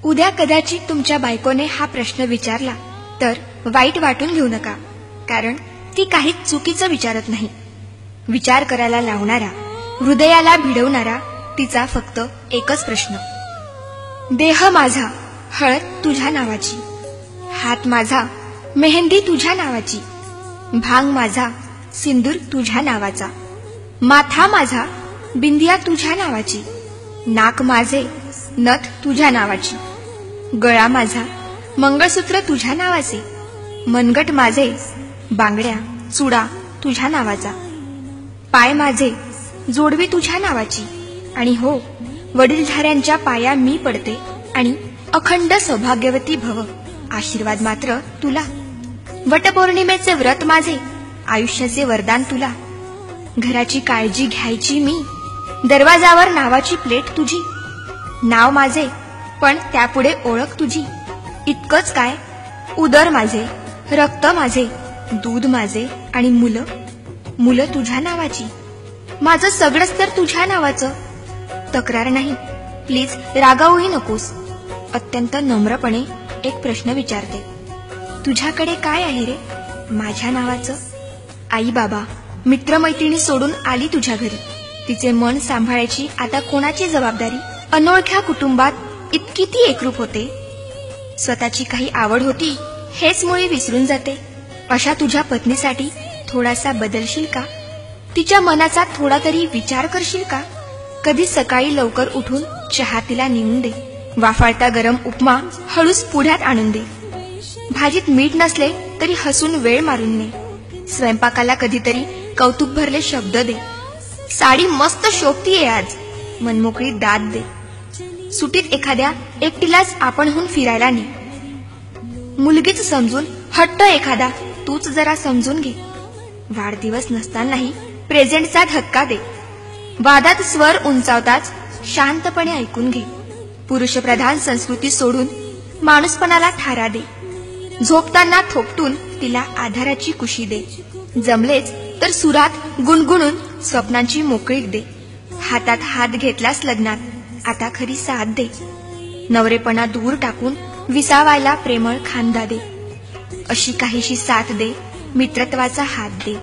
उद्या कदाचित तुमच्या बायकोने हा प्रश्न विचारला तर वाईट वाटून घेऊ नका, कारण ती काहीच चुकीचं विचारत नाही. विचार करायला लावणारा, हृदयाला भिडवणारा तिचा फक्त एकच प्रश्न. देह माझा हळद तुझ्या नावाची, हात माझा मेहंदी तुझ्या नावाची, भांग माझा सिंदूर तुझ्या नावाचा, माथा माझा बिंदिया तुझ्या नावाची, नाक माझे नथ तुझ्या नावाची, गळा माझा मंगळसूत्र तुझ्या नावाचे, मनगट माझे बांगड्या चुडा तुझ्या नावाचा, पाय माझे जोडवी तुझ्या नावाची, आणि हो, वडीलधाऱ्यांच्या पाया मी पडते आणि अखंड सौभाग्यवती भव आशीर्वाद मात्र तुला. वटपौर्णिमेचे व्रत माझे, आयुष्याचे वरदान तुला. घराची काळजी घ्यायची मी, दरवाजावर नावाची प्लेट तुझी. नाव माझे पण त्यापुढे ओळख तुझी. इतकंच काय, उदर माझे, रक्त माझे, दूध माझे आणि मुलं तुझ्या नावाची. माझं सगळंच तर तुझ्या नावाचं. तक्रार नाही, प्लीज रागावूही नकोस. अत्यंत नम्रपणे एक प्रश्न विचारते. तुझ्याकडे काय आहे रे माझ्या नावाचं? आई बाबा मित्रमैत्रिणी सोडून आली तुझ्या घरी. तिचे मन सांभाळायची आता कोणाची जबाबदारी? अनोळख्या कुटुंबात इतकी ती एकरूप होते. स्वतःची काही आवड होती हेच मुळे विसरून जाते. अशा तुझ्या पत्नीसाठी थोडासा बदलशील का? तिच्या मनाचा थोडा तरी विचार करशील का? कधी सकाळी लवकर उठून चहा तिला नेऊन दे. वाफाळता गरम उपमा हळूच पुढ्यात आणून दे. भाजीत मीठ नसले तरी हसून वेळ मारून ने. स्वयंपाकाला कधीतरी कौतुक भरले शब्द दे. साडी मस्त शोभतीये आज, मनमोकळी दाद दे. सुटीत एखाद्या एकटीलाच आपणहून फिरायला ने. मुलगीच समजून हट्ट एखादा तूच जरा समजून घे. वाढदिवस नसतानाही प्रेझेंटचा धक्का दे. वादात स्वर उंचावताच शांतपणे ऐकून घे. पुरुषप्रधान संस्कृती सोडून माणूसपणाला थारा दे. झोपताना थोपटून तिला आधाराची कुशी दे. जमलेच तर सुरात गुणगुणून स्वप्नांची मोकळीक दे. हातात हात घेतलास लग्नात, आता खरी साथ दे. नवरेपणा दूर टाकून विसावायला प्रेमळ खांदा दे. अशी काहीशी साथ दे, मित्रत्वाचा हात दे.